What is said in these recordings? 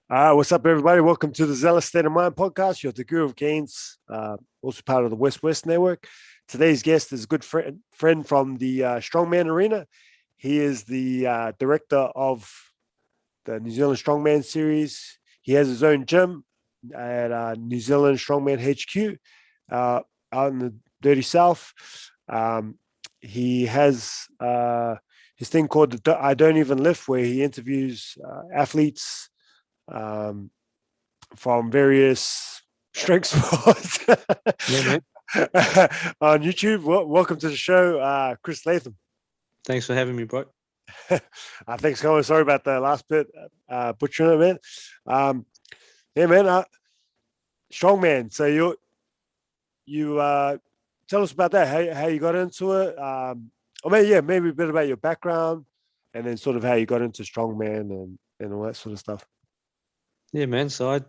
What's up, everybody? Welcome to the Zealous State of Mind podcast. You're the Guru of Gains, also part of the West Network. Today's guest is a good friend from the Strongman arena. He is the director of the New Zealand Strongman series. He has his own gym at New Zealand Strongman HQ out in the Dirty South. He has his thing called the I Don't Even Lift, where he interviews athletes from various strength sports on YouTube. Welcome to the show, Chris Latham. Thanks for having me, bro. Thanks, Colin. Sorry about the last bit, butchering it, man. Yeah, man. Strongman. So you tell us about that. How you got into it? Maybe a bit about your background, and then sort of how you got into Strongman and all that sort of stuff. Yeah, man. So I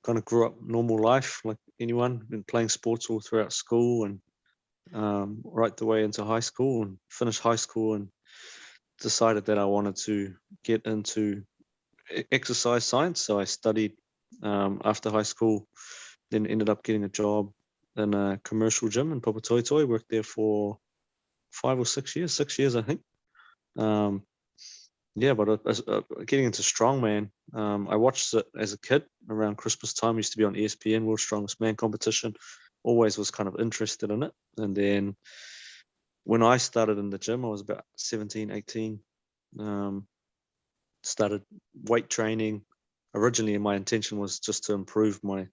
kind of grew up normal life like anyone, been playing sports all throughout school and right the way into high school, and finished high school and decided that I wanted to get into exercise science. So I studied after high school, then ended up getting a job in a commercial gym in Papatoetoe. Worked there for 5 or 6 years, 6 years, I think. Getting into Strongman, I watched it as a kid around Christmas time. Used to be on ESPN, World's Strongest Man competition. Always was kind of interested in it. And then when I started in the gym, I was about 17, 18. Started weight training. Originally, my intention was just to improve my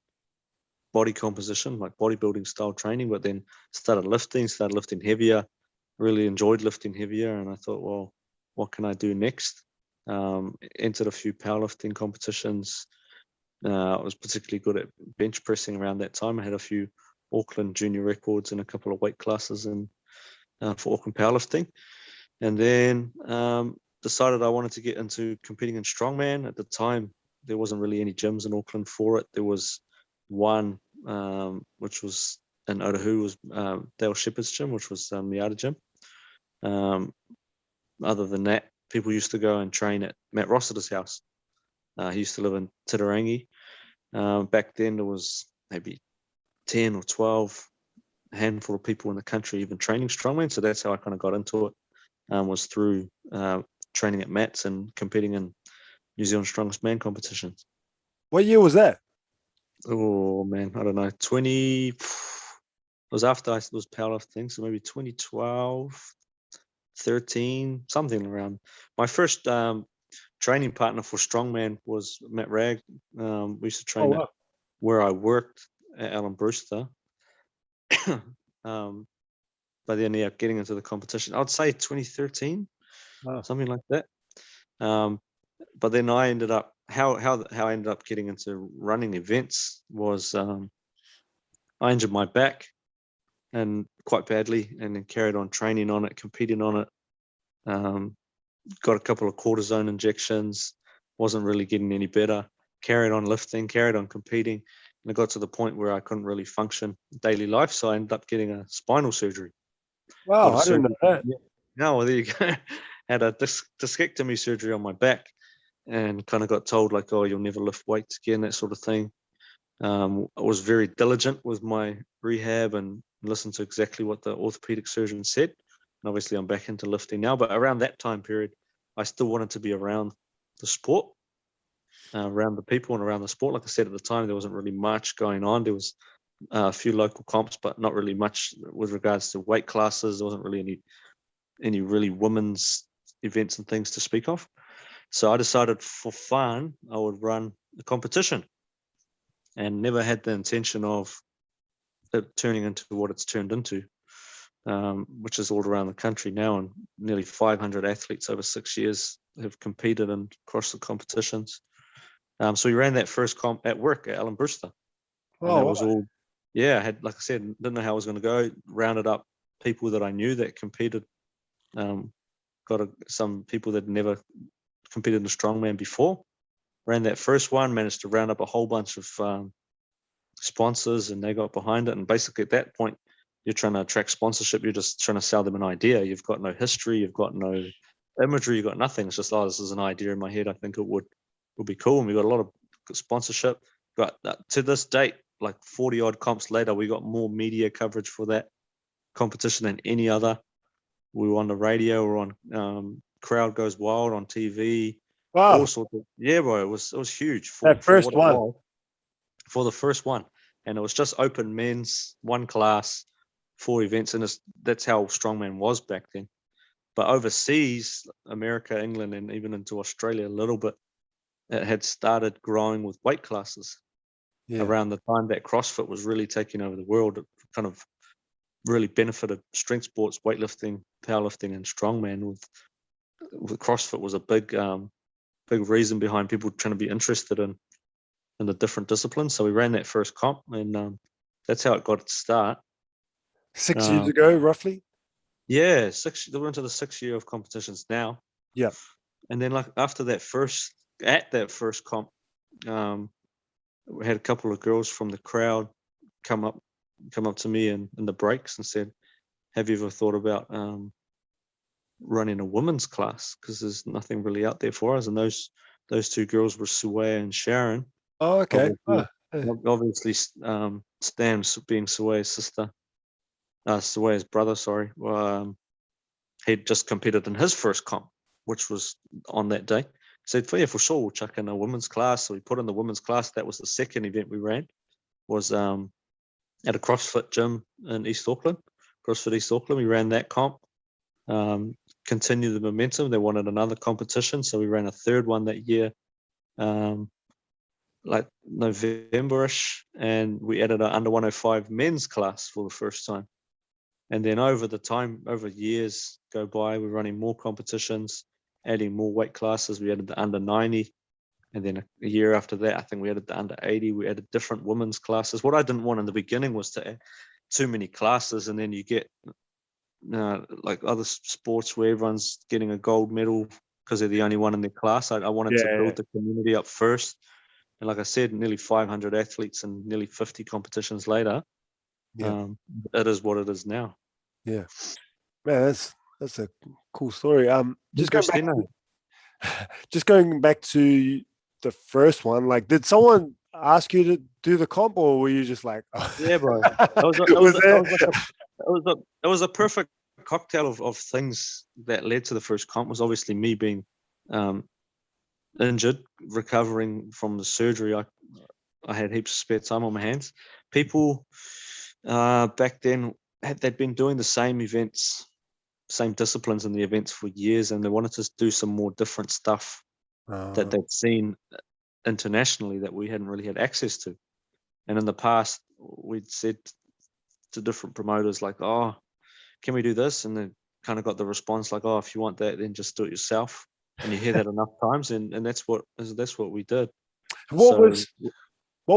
body composition, like bodybuilding style training, but then started lifting heavier. Really enjoyed lifting heavier. And I thought, well, what can I do next? Entered a few powerlifting competitions. I was particularly good at bench pressing around that time. I had a few Auckland junior records in a couple of weight classes for Auckland powerlifting. And then decided I wanted to get into competing in Strongman. At the time, there wasn't really any gyms in Auckland for it. There was one, which was in Otahu, was Dale Shepherd's gym, which was the Miata gym. Other than that, people used to go and train at Matt Rossiter's house. He used to live in Titirangi. Back then, there was maybe 10 or 12, a handful of people in the country even training Strongman. So that's how I kind of got into it, was through training at Matt's and competing in New Zealand Strongest Man competitions. What year was that? Oh, man, I don't know. It was after I was powerlifting, so maybe 2012. 13, something around. My first training partner for Strongman was Matt Ragg. We used to train at where I worked at Alan Brewster. But then, getting into the competition, I'd say 2013, something like that. But then I ended up, how I ended up getting into running events was I injured my back and quite badly, and then carried on training on it, competing on it. Got a couple of cortisone injections, wasn't really getting any better. Carried on lifting, carried on competing, and it got to the point where I couldn't really function daily life. So I ended up getting a spinal surgery. Wow, I didn't know that. No, well, there you go. Had a discectomy surgery on my back, and kind of got told like, oh, you'll never lift weights again, that sort of thing. I was very diligent with my rehab and listened to exactly what the orthopedic surgeon said. And obviously I'm back into lifting now, but around that time period, I still wanted to be around the sport, around the people and around the sport. Like I said, at the time, there wasn't really much going on. There was a few local comps, but not really much with regards to weight classes. There wasn't really any really women's events and things to speak of. So I decided for fun, I would run a competition, and never had the intention of it turning into what it's turned into, which is all around the country now, and nearly 500 athletes over 6 years have competed and across the competitions. So we ran that first comp at work at Alan Brewster. And that was all, I had, like I said, didn't know how I was going to go, rounded up people that I knew that competed, got some people that never competed in Strongman before. Ran that first one, managed to round up a whole bunch of sponsors, and they got behind it. And basically at that point, you're trying to attract sponsorship. You're just trying to sell them an idea. You've got no history. You've got no imagery. You've got nothing. It's just, this is an idea in my head. I think it would be cool. And we got a lot of sponsorship. But to this date, like 40 odd comps later, we got more media coverage for that competition than any other. We were on the radio, we were on Crowd Goes Wild on TV. Wow. All sorts of, yeah, bro, it was huge That first for what it one. was, for the first one. And it was just open men's, one class, 4 events, and that's how Strongman was back then. But overseas, America, England, and even into Australia a little bit, it had started growing with weight classes. Around the time that CrossFit was really taking over the world. It kind of really benefited strength sports, weightlifting, powerlifting, and strongman. With CrossFit was a big reason behind people trying to be interested in the different disciplines. So we ran that first comp, and that's how it got its start. 6 years ago, roughly. Yeah, we're into the 6th year of competitions now. Yeah. And then like after that first comp, we had a couple of girls from the crowd come up to me in the breaks and said, "Have you ever thought about running a women's class? Because there's nothing really out there for us." And those 2 girls were Suwaya and Sharon. Oh, okay. Obviously, Stan being Suwaya's sister, Suwaya's brother, sorry, he'd just competed in his first comp, which was on that day. Said, "Yeah, for sure, we'll chuck in a women's class." So we put in the women's class. That was the second event we ran, was at a CrossFit gym in East Auckland, CrossFit East Auckland. We ran that comp, continued the momentum. They wanted another competition, so we ran a third one that year, like November-ish, and we added an under 105 men's class for the first time. And then over years go by, we're running more competitions, adding more weight classes. We added the under 90, and then a year after that, I think we added the under 80. We added different women's classes. What I didn't want in the beginning was to add too many classes, and then you get like other sports where everyone's getting a gold medal because they're the only one in their class. I wanted to build the community up first, and like I said, nearly 500 athletes and nearly 50 competitions later, it is what it is now. Yeah, man, that's a cool story. Just going back to the first one, like, did someone ask you to do the comp, or were you just like, oh. Yeah, bro? It was a perfect cocktail of things that led to the first comp. Was obviously me being injured, recovering from the surgery. I had heaps of spare time on my hands. People back then they'd been doing the same events, same disciplines in the events for years, and they wanted to do some more different stuff that they'd seen internationally that we hadn't really had access to. And in the past, we'd said to different promoters like, "Oh, can we do this?" And then kind of got the response like, "Oh, if you want that, then just do it yourself." And you hear that enough times, and that's what we did. What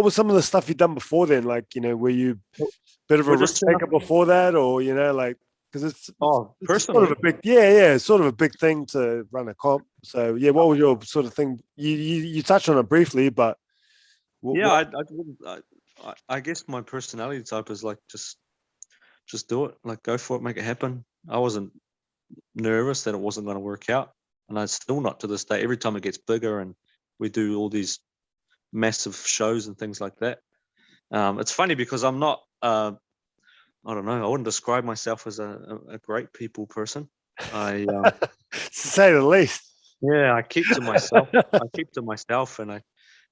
was some of the stuff you'd done before then? Like, were you a bit of a risk taker before that, or like, because it's personally, sort of a big, sort of a big thing to run a comp. So yeah, what was your sort of thing? You touched on it briefly, but I guess my personality type is like just do it, like go for it, make it happen. I wasn't nervous that it wasn't going to work out, and I'm still not to this day. Every time it gets bigger and we do all these massive shows and things like that, it's funny because I'm not I don't know, I wouldn't describe myself as a great people person. To say the least. Yeah, I keep to myself. And I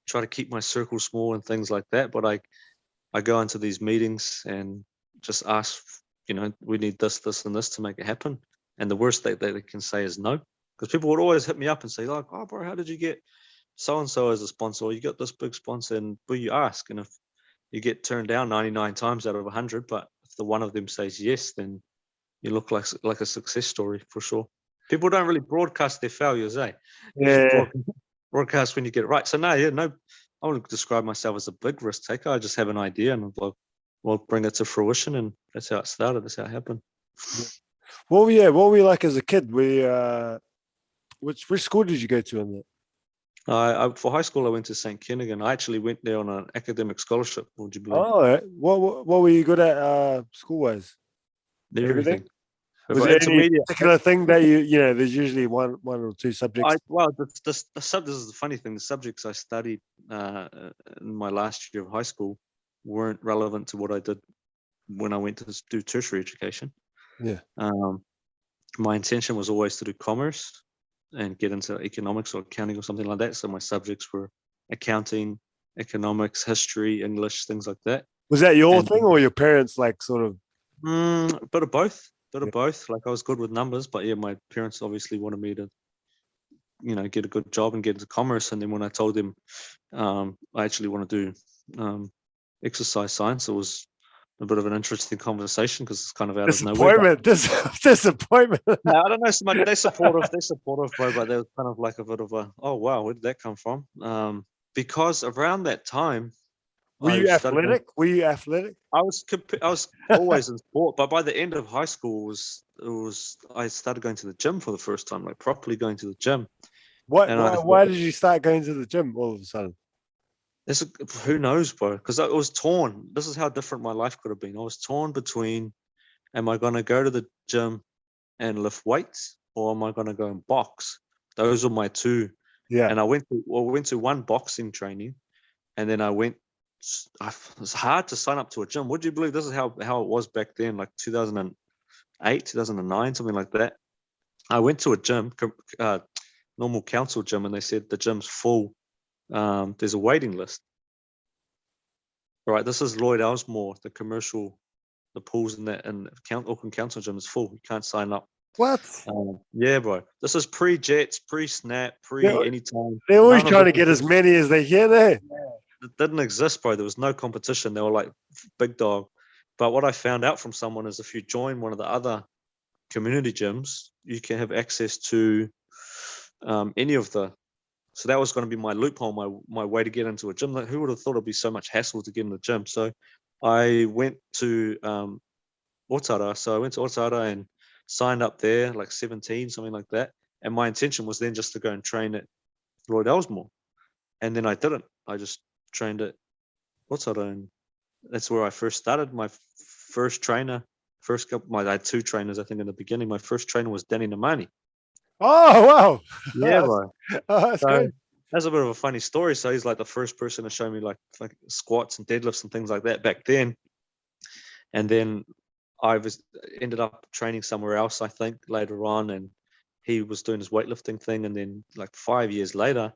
try to keep my circle small and things like that. But I go into these meetings and just ask, we need this, this, and this to make it happen. And the worst they can say is no, because people would always hit me up and say like, "Oh, bro, how did you get so and so as a sponsor? Or you got this big sponsor?" And you ask, and if you get turned down 99 times out of 100, but if the one of them says yes, then you look like a success story for sure. People don't really broadcast their failures, eh? Yeah. Broadcast when you get it right. So no, I wouldn't describe myself as a big risk taker. I just have an idea and we'll bring it to fruition, and that's how it started. That's how it happened. What were you like as a kid? Which school did you go to in there? For high school, I went to St. Kennigan. I actually went there on an academic scholarship. Would you believe? Oh, what were you good at school-wise? Everything. Was there any intermediate. particular thing that there's usually one or two subjects? This is the funny thing. The subjects I studied in my last year of high school weren't relevant to what I did when I went to do tertiary education. Yeah. My intention was always to do commerce and get into economics or accounting or something like that. So my subjects were accounting, economics, history, English, things like that. Was that your thing or your parents like sort of? A bit of both. Like I was good with numbers, but yeah, my parents obviously wanted me to, get a good job and get into commerce. And then when I told them I actually want to do exercise science, it was a bit of an interesting conversation because it's kind of out of nowhere. Disappointment. No, I don't know. They're supportive, bro. But there was kind of like a bit of a, oh wow, where did that come from? Because around that time, Were you athletic? I was always in sport, but by the end of high school, I started going to the gym for the first time, like properly going to the gym. Why did you start going to the gym all of a sudden? Who knows, bro? Because I was torn. This is how different my life could have been. I was torn between, am I going to go to the gym and lift weights, or am I going to go and box? Those were my two. Yeah. And I went to one boxing training, and then I went. It was hard to sign up to a gym. Would you believe this is how it was back then, like 2008, 2009, something like that? I went to a gym, normal council gym, and they said the gym's full. There's a waiting list. All right, this is Lloyd Elsmore, the commercial, the pools in that, and Auckland Council gym is full. You can't sign up. What? Yeah, bro. This is pre-Jets, pre-Snap, pre-anytime. They're always trying to get as many as they can, eh? It didn't exist, bro. There was no competition. They were like big dog. But what I found out from someone is if you join one of the other community gyms, you can have access to any of the. So that was going to be my loophole, my way to get into a gym. Like, who would have thought it'd be so much hassle to get in the gym? So I went to Otara. So I went to Otara and signed up there, like 17, something like that. And my intention was then just to go and train at Lloyd Elsmore. And then I didn't. I just trained at Otara, and that's where I first started. My first trainer, I had two trainers, I think, in the beginning. My first trainer was Danny Namani. Oh, wow. Yeah, bro. That's good. That's a bit of a funny story. So he's like the first person to show me like squats and deadlifts and things like that back then. And then I ended up training somewhere else, I think, later on, and he was doing his weightlifting thing. And then like 5 years later,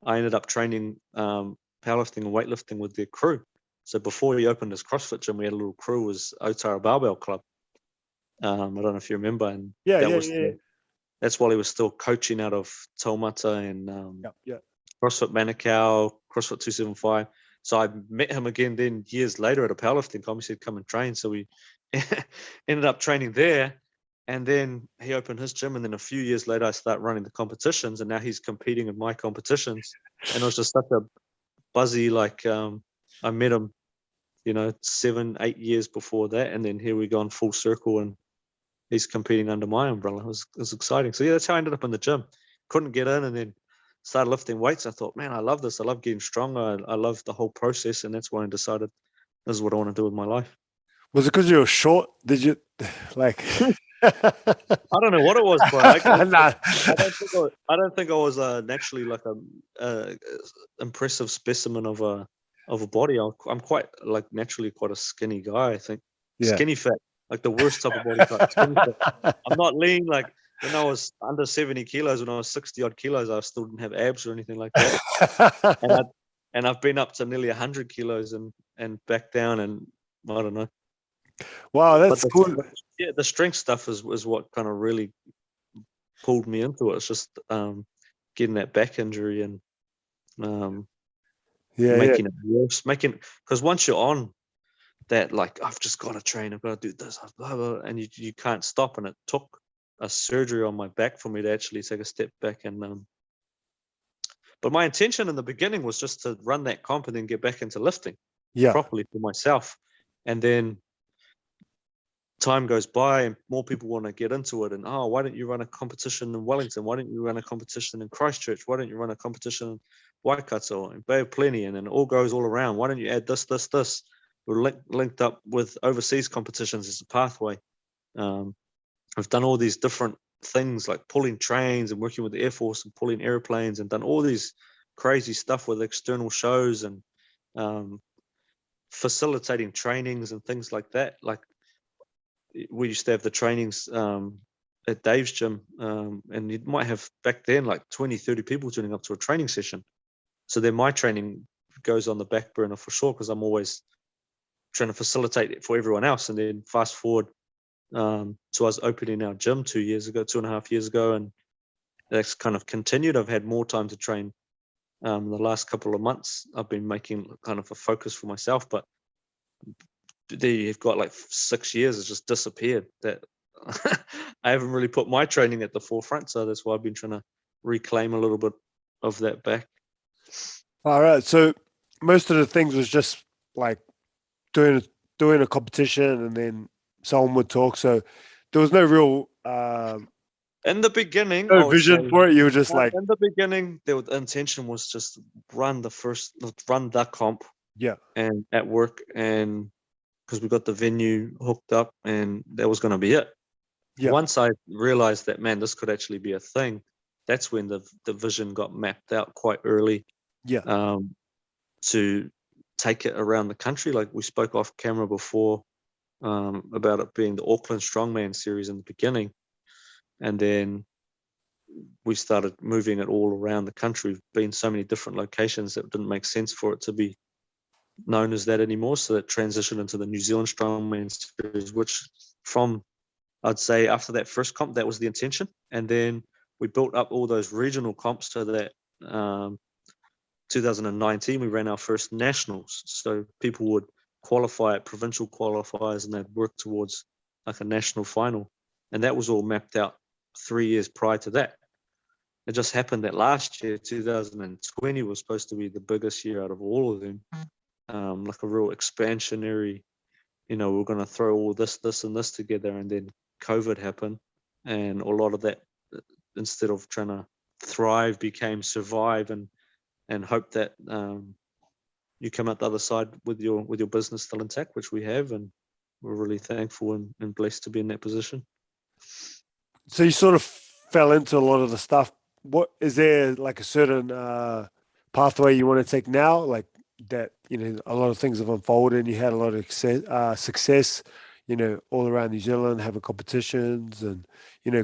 I ended up training powerlifting and weightlifting with their crew. So before he opened his CrossFit gym, we had a little crew, was Otara Barbell Club. I don't know if you remember. And that's while he was still coaching out of Taumata and CrossFit Manukau, CrossFit 275. So I met him again then years later at a powerlifting comp. He said, come and train. So we ended up training there. And then he opened his gym. And then a few years later, I started running the competitions. And now he's competing in my competitions. And it was just such a buzzy, like I met him, 7-8 years before that. And then here we go in full circle. And he's competing under my umbrella. It was exciting. So yeah, that's how I ended up in the gym. Couldn't get in, and then started lifting weights. I thought, man, I love this. I love getting stronger. I love the whole process, and that's why I decided this is what I want to do with my life. Was it because you were short? Did you like? I don't know what it was, bro. Nah. I don't think I was naturally like a impressive specimen of a body. I'm quite naturally quite a skinny guy. I think skinny fat. Like the worst type of body type. I'm not lean. Like when I was under 70 kilos, when I was 60 odd kilos, I still didn't have abs or anything like that. and I've been up to nearly 100 kilos and back down, and I don't know. Wow, that's cool. Yeah, the strength stuff is what kind of really pulled me into it. It's just getting that back injury and making it worse. Because once you're on that, like, I've just got to train, I've got to do this, blah, blah, and you can't stop. And it took a surgery on my back for me to actually take a step back. And but my intention in the beginning was just to run that comp and then get back into lifting properly for myself. And then time goes by and more people want to get into it. And why don't you run a competition in Wellington? Why don't you run a competition in Christchurch? Why don't you run a competition in Waikato and Bay of Plenty? And then it all goes all around. Why don't you add this? We're linked up with overseas competitions as a pathway. I've done all these different things like pulling trains and working with the Air Force and pulling airplanes, and done all these crazy stuff with external shows and facilitating trainings and things like that. Like we used to have the trainings at Dave's gym, and you might have back then like 20, 30 people turning up to a training session. So then my training goes on the back burner for sure, because I'm always trying to facilitate it for everyone else. And then fast forward, so I was opening our gym 2.5 years ago, and that's kind of continued. I've had more time to train. The last couple of months, I've been making kind of a focus for myself, but you've got like 6 years, it's just disappeared. That I haven't really put my training at the forefront, so that's why I've been trying to reclaim a little bit of that back. All right. So most of the things was just like doing a competition, and then someone would talk. So there was no real in the beginning, no vision for it. You were just like, in the beginning, the intention was just run the comp, yeah, and at work, and because we got the venue hooked up, and that was going to be it. yeah. Once I realized that, man, this could actually be a thing, that's when the vision got mapped out quite early. Yeah. To take it around the country. Like we spoke off camera before about it being the Auckland Strongman series in the beginning, and then we started moving it all around the country. We've been so many different locations that it didn't make sense for it to be known as that anymore. So that transitioned into the New Zealand Strongman series, which from, I'd say after that first comp, that was the intention. And then we built up all those regional comps so that 2019, we ran our first nationals. So people would qualify at provincial qualifiers, and they'd work towards like a national final. And that was all mapped out 3 years prior to that. It just happened that last year, 2020, was supposed to be the biggest year out of all of them. Like a real expansionary, we're going to throw all this, and this together. And then COVID happened. And a lot of that, instead of trying to thrive, became survive and hope that you come out the other side with your business still intact, which we have, and we're really thankful and blessed to be in that position. So you sort of fell into a lot of the stuff. What is there like a certain pathway you want to take now? Like that, a lot of things have unfolded, and you had a lot of success, all around New Zealand, having competitions and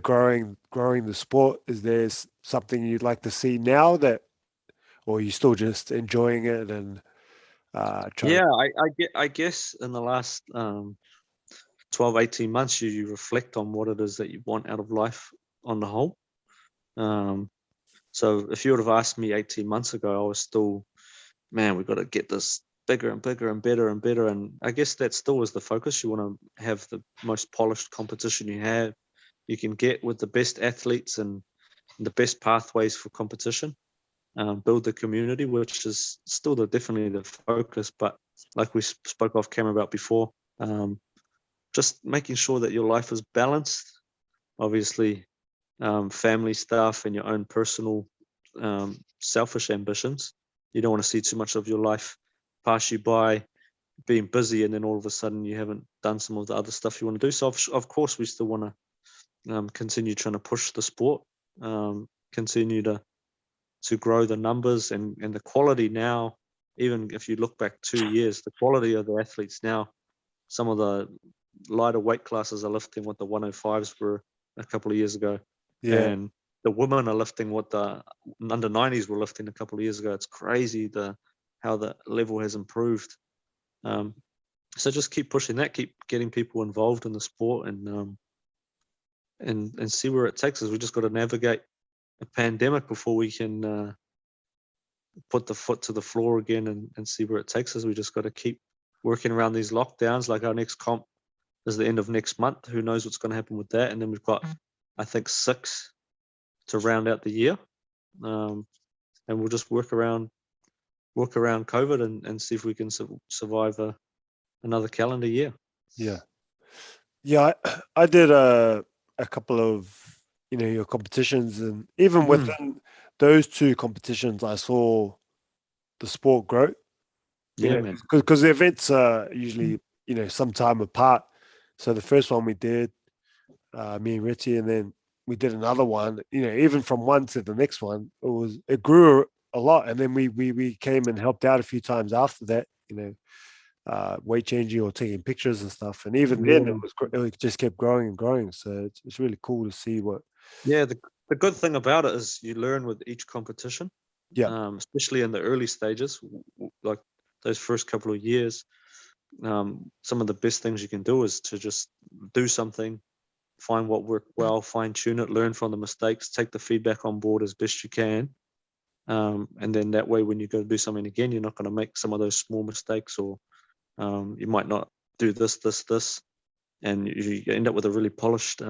growing the sport. Is there something you'd like to see now that? Or are you still just enjoying it and trying? Yeah, I guess in the last 12, 18 months, you reflect on what it is that you want out of life on the whole. So if you would have asked me 18 months ago, I was still, man, we've got to get this bigger and bigger and better and better. And I guess that still is the focus. You want to have the most polished competition you can get with the best athletes and the best pathways for competition. Build the community, which is still definitely the focus. But like we spoke off camera about before, just making sure that your life is balanced. Obviously, family stuff and your own personal selfish ambitions. You don't want to see too much of your life pass you by being busy, and then all of a sudden you haven't done some of the other stuff you want to do. So of course we still want to continue trying to push the sport, continue to grow the numbers and the quality now. Even if you look back 2 years, the quality of the athletes now, some of the lighter weight classes are lifting what the 105s were a couple of years ago. Yeah. And the women are lifting what the under 90s were lifting a couple of years ago. It's crazy how the level has improved. So just keep pushing that, keep getting people involved in the sport, and see where it takes us. We just got to navigate a pandemic before we can put the foot to the floor again and see where it takes us. We just got to keep working around these lockdowns. Like our next comp is the end of next month. Who knows what's going to happen with that? And then we've got, I think, 6 to round out the year. And we'll just work around COVID and see if we can survive another calendar year. Yeah. I did a couple of your competitions, and even within those 2 competitions, I saw the sport grow. Yeah, man. Because the events are usually some time apart. So the first one we did, me and Richie, and then we did another one. Even from one to the next one, it grew a lot, and then we came and helped out a few times after that. Weight changing or taking pictures and stuff. And even then, it just kept growing and growing. So it's really cool to see what. Yeah, the good thing about it is you learn with each competition. Yeah. Especially in the early stages, like those first couple of years. Some of the best things you can do is to just do something, find what worked well, fine tune it, learn from the mistakes, take the feedback on board as best you can. And then that way, when you go to do something again, you're not going to make some of those small mistakes, or you might not do this, and you end up with a really polished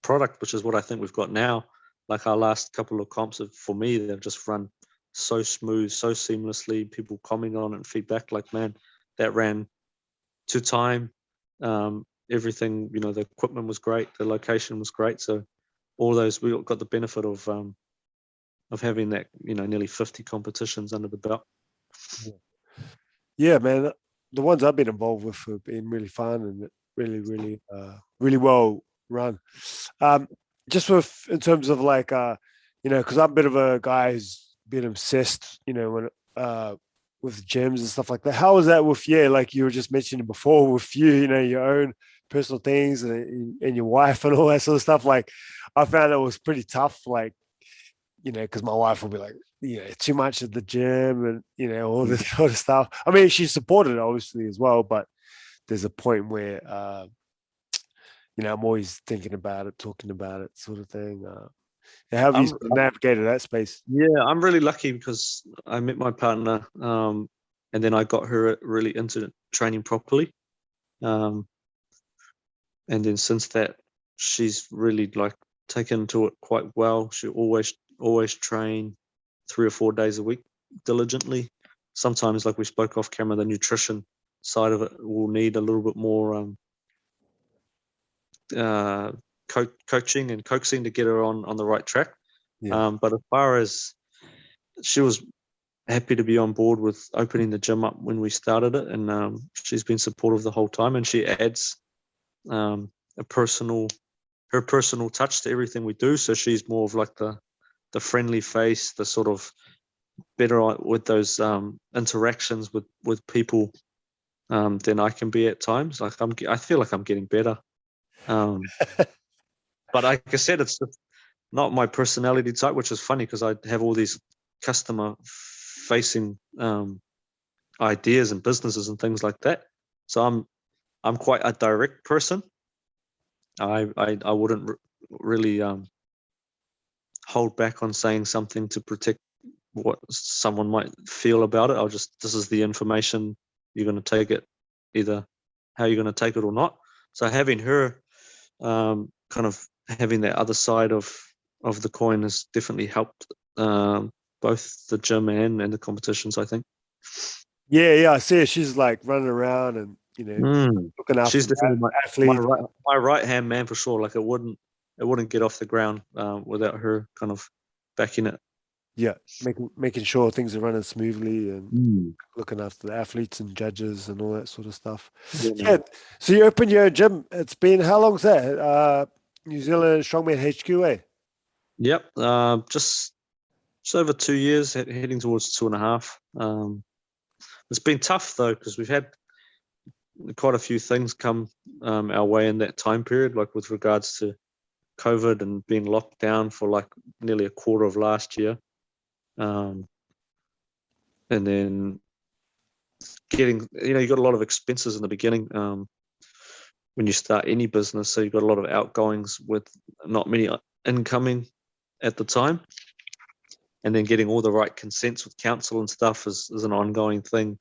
product, which is what I think we've got now. Like our last couple of comps, for me, they've just run so smooth, so seamlessly. People commenting on it and feedback like, man, that ran to time. Everything, the equipment was great, the location was great. So all those, we got the benefit of having that, nearly 50 competitions under the belt. Yeah, man. The ones I've been involved with have been really fun and really, really, really well run. Just in terms of like, because I'm a bit of a guy who's been obsessed, when with gyms and stuff like that. How was that with like you were just mentioning before, with you, your own personal things and your wife and all that sort of stuff? Like, I found it was pretty tough, like, because my wife will be like, too much at the gym and, all this sort of stuff. I mean, she supported it obviously as well, but there's a point where, I'm always thinking about it, talking about it, sort of thing. How have you navigated that space? Yeah, I'm really lucky because I met my partner, and then I got her really into training properly. And then since that, she's really like taken to it quite well. She always train 3 or 4 days a week diligently. Sometimes, like we spoke off camera, the nutrition side of it will need a little bit more coaching and coaxing to get her on the right track. Yeah. But as far as, she was happy to be on board with opening the gym up when we started it, and she's been supportive the whole time, and she adds her personal touch to everything we do. So she's more of like the friendly face, the sort of better with those interactions with people than I can be at times. Like I feel like I'm getting better. But like I said, it's just not my personality type, which is funny because I have all these customer facing ideas and businesses and things like that. So I'm quite a direct person. I wouldn't really hold back on saying something to protect what someone might feel about it. This is the information, you're going to take it either how you're going to take it or not. So having her kind of having that other side of the coin has definitely helped both the gym and the competitions, I think. Yeah, I see her. She's like running around and looking after. She's definitely athletes. my right hand man for sure. Like it wouldn't get off the ground without her kind of backing it. Yeah, making sure things are running smoothly and looking after the athletes and judges and all that sort of stuff. Yeah. So you opened your own gym. It's been, how long's that? New Zealand Strongman HQ, eh? Yep. Just over 2 years, heading towards 2.5. It's been tough though, because we've had quite a few things come our way in that time period, like with regards to COVID and being locked down for like nearly a quarter of last year. And then getting, you got a lot of expenses in the beginning when you start any business. So you've got a lot of outgoings with not many incoming at the time. And then getting all the right consents with council and stuff is an ongoing thing.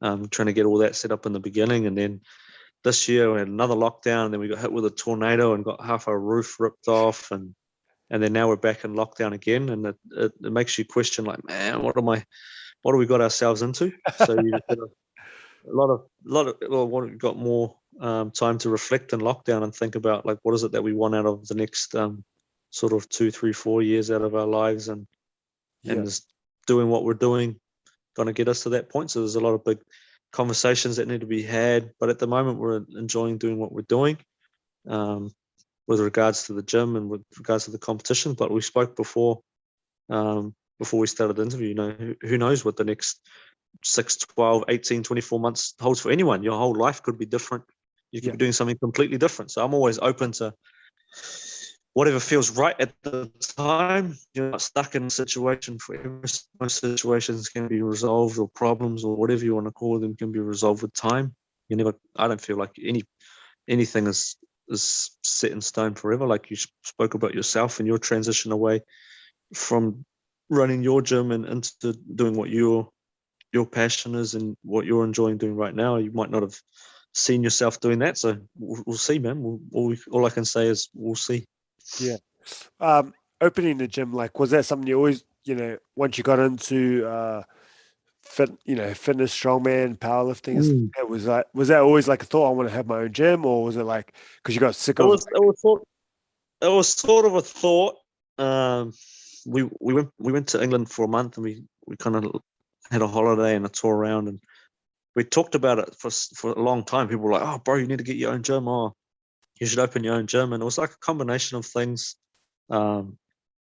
Trying to get all that set up in the beginning. And then this year we had another lockdown, and then we got hit with a tornado and got half our roof ripped off. And then now we're back in lockdown again. And it makes you question, like, man, what have we got ourselves into? So you got we've got more time to reflect in lockdown and think about, like, what is it that we want out of the next sort of 2, 3, 4 years out of our lives, and is doing what we're doing going to get us to that point. So there's a lot of big conversations that need to be had, but at the moment we're enjoying doing what we're doing. with regards to the gym and with regards to the competition. But we spoke before we started the interview. You know, who knows what the next 6, 12, 18, 24 months holds for anyone. Your whole life could be different. You could be doing something completely different. So I'm always open to whatever feels right at the time. You're not stuck in a situation forever. Most situations can be resolved, or problems, or whatever you want to call them, can be resolved with time. I don't feel like anything is set in stone forever. Like you spoke about yourself and your transition away from running your gym and into doing what your passion is and what you're enjoying doing right now. You might not have seen yourself doing that, so we'll see, man. All I can say is we'll see. Yeah. Opening the gym, like, was that something you always, once you got into fitness, strongman, powerlifting, was that always like a thought, I want to have my own gym, or was it like because you got sick of it? It was sort of a thought. We went to England for a month, and we kind of had a holiday and a tour around, and we talked about it for a long time. People were like, "Oh, bro, you need to get your own gym. Oh, you should open your own gym." And it was like a combination of things.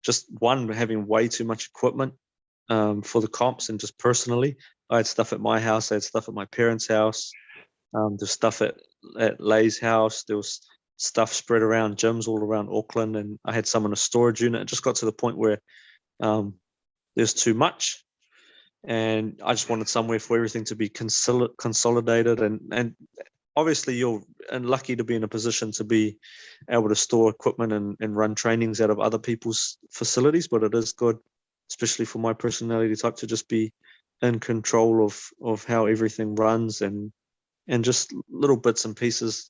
Just one, having way too much equipment for the comps, and just personally, I had stuff at my house, I had stuff at my parents' house, there's stuff at Lay's house, there was stuff spread around gyms all around Auckland, and I had some in a storage unit. It just got to the point where there's too much, and I just wanted somewhere for everything to be consolidated. And obviously you're lucky to be in a position to be able to store equipment and run trainings out of other people's facilities, but it is good, especially for my personality type, to just be in control of how everything runs, and just little bits and pieces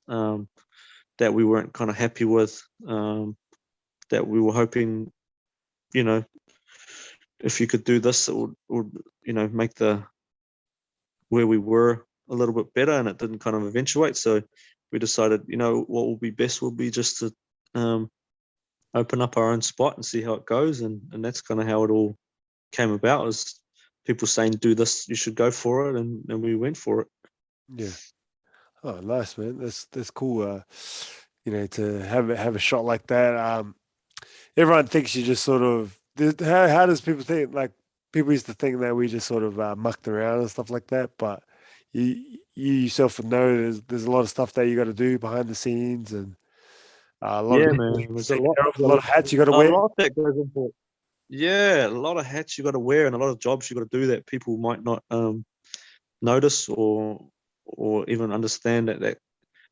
that we weren't kind of happy with, that we were hoping, if you could do this, it would make where we were a little bit better, and it didn't kind of eventuate. So we decided, what will be best will be just to open up our own spot and see how it goes, and that's kind of how it all came about. Is people saying, do this, you should go for it, and we went for it. Yeah. Oh, nice, man. That's cool. To have a shot like that. Everyone thinks you just sort of. How does people think? Like, people used to think that we just sort of mucked around and stuff like that, but you yourself would know there's a lot of stuff that you got to do behind the scenes, and a lot of man. things There's to take care of, a lot of hats you got to a wear. lot that goes into it. Yeah, a lot of hats you got to wear, and a lot of jobs you got to do that people might not notice or even understand that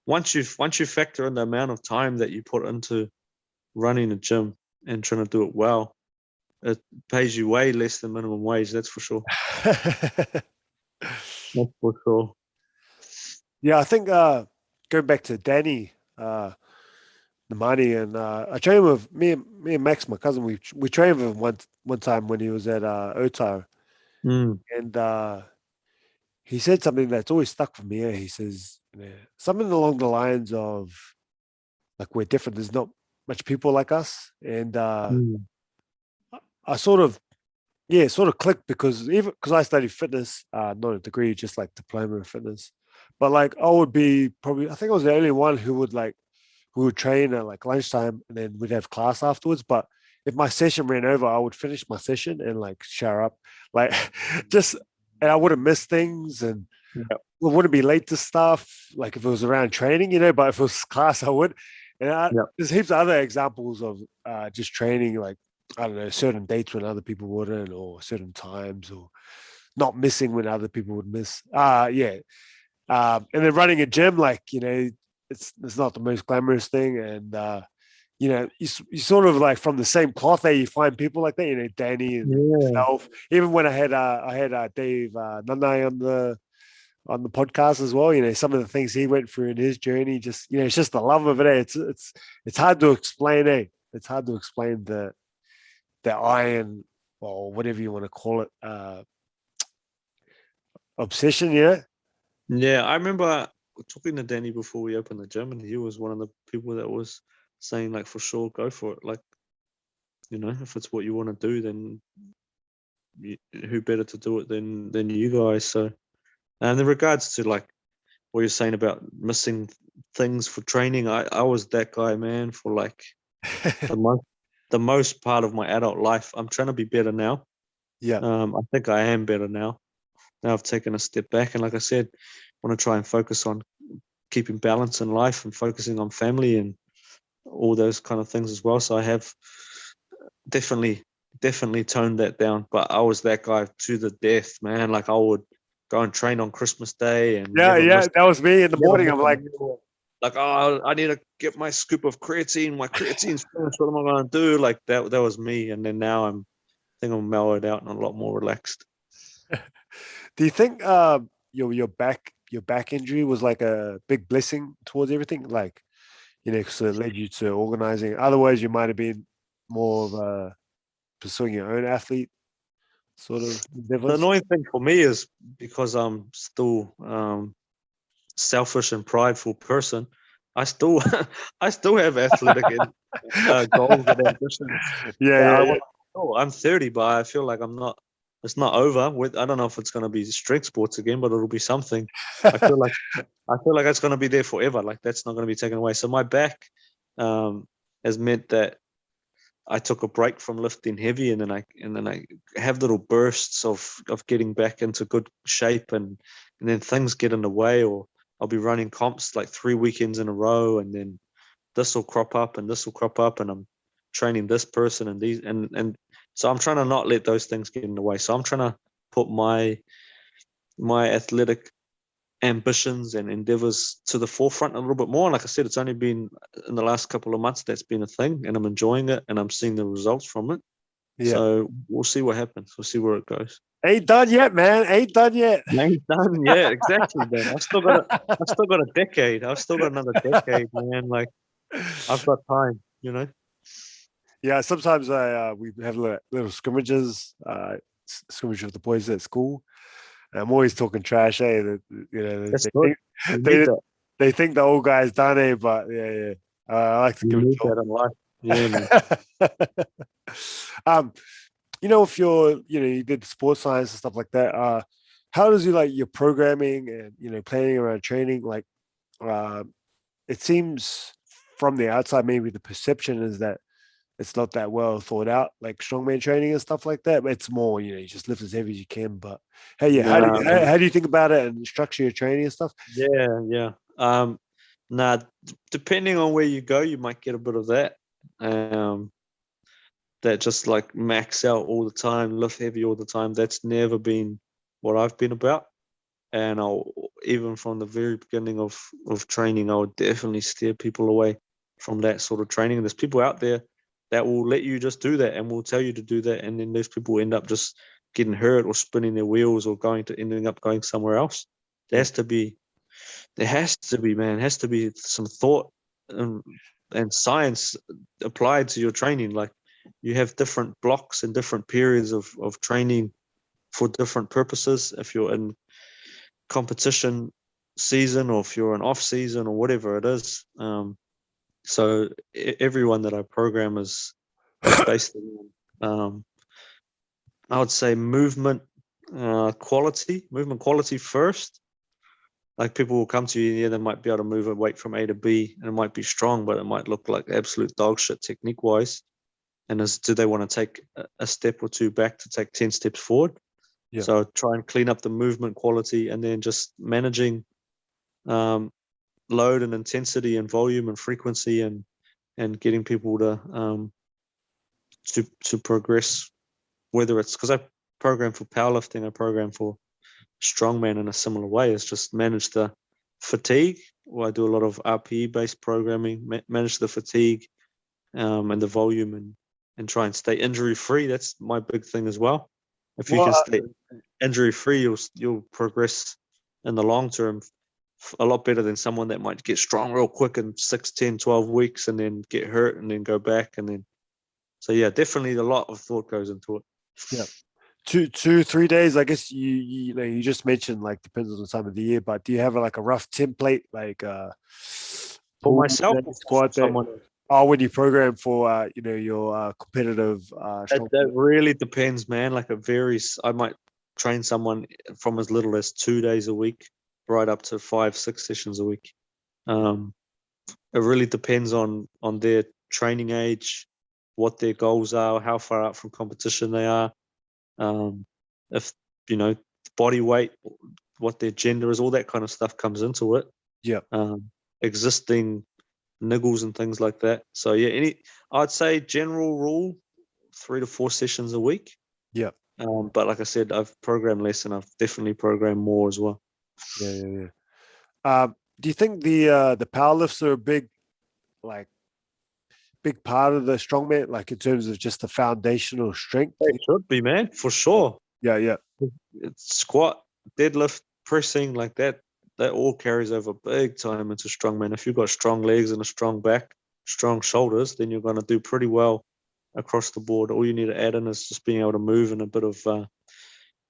once you factor in the amount of time that you put into running a gym and trying to do it well, it pays you way less than minimum wage. That's for sure. That's for sure. Yeah, I think going back to Danny, the money, and I trained with me and Max, my cousin. We trained with him one time when he was at Otar, and he said something that's always stuck with me. He says something along the lines of, like, we're different. There's not much people like us, and I sort of clicked, because I studied fitness, not a degree, just like diploma in fitness. But like, I would be probably, I think I was the only one who would train at like lunchtime, and then we'd have class afterwards. But if my session ran over, I would finish my session and like shower up, like just, and I wouldn't miss things, and I wouldn't be late to stuff. Like if it was around training, but if it was class, I would. And there's heaps of other examples of just training, like, I don't know, certain dates when other people wouldn't, or certain times, or not missing when other people would miss. And then running a gym, like, it's not the most glamorous thing. And, you sort of like from the same cloth that you find people like that, Danny and yourself. Even when I had Dave Nanai on the podcast as well, some of the things he went through in his journey, just, it's just the love of it. It's hard to explain, It's hard to explain the iron, or whatever you want to call it, obsession. Yeah, I remember talking to Danny before we opened the gym, and he was one of the people that was saying, like, for sure, go for it. Like, if it's what you want to do, then who better to do it than you guys? So, and in regards to like what you're saying about missing things for training. I was that guy, man, for like the most part of my adult life. I'm trying to be better now. Yeah. I think I am better now. Now I've taken a step back, and like I said, I want to try and focus on keeping balance in life and focusing on family and all those kind of things as well. So I have definitely toned that down. But I was that guy to the death, man. Like I would go and train on Christmas Day and Yeah, that was me in the never morning. miss I'm a like, meal. Like, oh, I need to get my scoop of creatine. My creatine's finished. What am I going to do? Like that was me. And then now I think I'm mellowed out and a lot more relaxed. do you think your back injury was like a big blessing towards everything? Like, because it led you to organizing. Otherwise, you might have been more of pursuing your own athlete sort of The endeavors. annoying thing for me is because I'm still selfish and prideful person. I still have athletic goals and ambitions. Yeah. I'm 30, but I feel like I'm not. It's not over. I don't know if it's going to be strength sports again, but it'll be something. I feel like it's going to be there forever. Like that's not going to be taken away. So my back has meant that I took a break from lifting heavy, and then I have little bursts of getting back into good shape, and then things get in the way, or I'll be running comps like 3 weekends in a row, and then this will crop up and this will crop up, and I'm training this person and these, and so I'm trying to not let those things get in the way. So I'm trying to put my athletic ambitions and endeavors to the forefront a little bit more. Like I said, it's only been in the last couple of months that's been a thing, and I'm enjoying it and I'm seeing the results from it. Yeah. So we'll see what happens. We'll see where it goes. Ain't done yet, man. Ain't done yet. Ain't done. Yeah, exactly, man. I've still got a decade. I've still got another decade, man. Like I've got time, Yeah, sometimes we have little scrimmages, scrimmage with the boys at school. And I'm always talking trash, That's good. They think the old guy's done it, but yeah. I like to give it that in life. Yeah, man. If you did sports science and stuff like that, how does your programming and planning around training, like it seems from the outside, maybe the perception is that it's not that well thought out, like strongman training and stuff like that. But it's more, you just lift as heavy as you can. But hey, yeah, how do you think about it and structure your training and stuff? Yeah. Depending on where you go, you might get a bit of that. That just like max out all the time, lift heavy all the time. That's never been what I've been about. And even from the very beginning of training, I would definitely steer people away from that sort of training. There's people out there that will let you just do that and will tell you to do that, and then those people end up just getting hurt or spinning their wheels or ending up going somewhere else. There has to be, man. There has to be some thought and science applied to your training. Like you have different blocks and different periods of training for different purposes. If you're in competition season or if you're in off season or whatever it is. So everyone that I program is based on, I would say movement quality first. Like people will come to you, they might be able to move a weight from A to B, and it might be strong, but it might look like absolute dog shit technique wise. And do they want to take a step or two back to take 10 steps forward? Yeah. So try and clean up the movement quality, and then just managing load and intensity and volume and frequency, and getting people to progress. Whether it's because I program for powerlifting, I program for strongman in a similar way. It's just manage the fatigue. Well, I do a lot of RPE based programming, manage the fatigue and the volume, and try and stay injury free. That's my big thing as well. If you can stay injury free, you'll progress in the long term a lot better than someone that might get strong real quick in 6, 10, 12 weeks and then get hurt and then go back. And then, so yeah, definitely a lot of thought goes into it. Yeah. 2-3 days, I guess you just mentioned, like, depends on the time of the year, but do you have like a rough template, like for myself, squad when you program for your competitive that really depends, man. Like it varies. I might train someone from as little as 2 days a week right up to 5-6 sessions a week. It really depends on their training age, what their goals are, how far out from competition they are, if body weight, what their gender is, all that kind of stuff comes into it. Yeah. Existing niggles and things like that. So yeah, I'd say general rule 3 to 4 sessions a week. Yeah. But like I said, I've programmed less and I've definitely programmed more as well. Yeah. Do you think the power lifts are a big part of the strongman, like in terms of just the foundational strength? They should be, man, for sure. Yeah. It's squat, deadlift, pressing like that. That all carries over big time into strongman. If you've got strong legs and a strong back, strong shoulders, then you're going to do pretty well across the board. All you need to add in is just being able to move and a bit of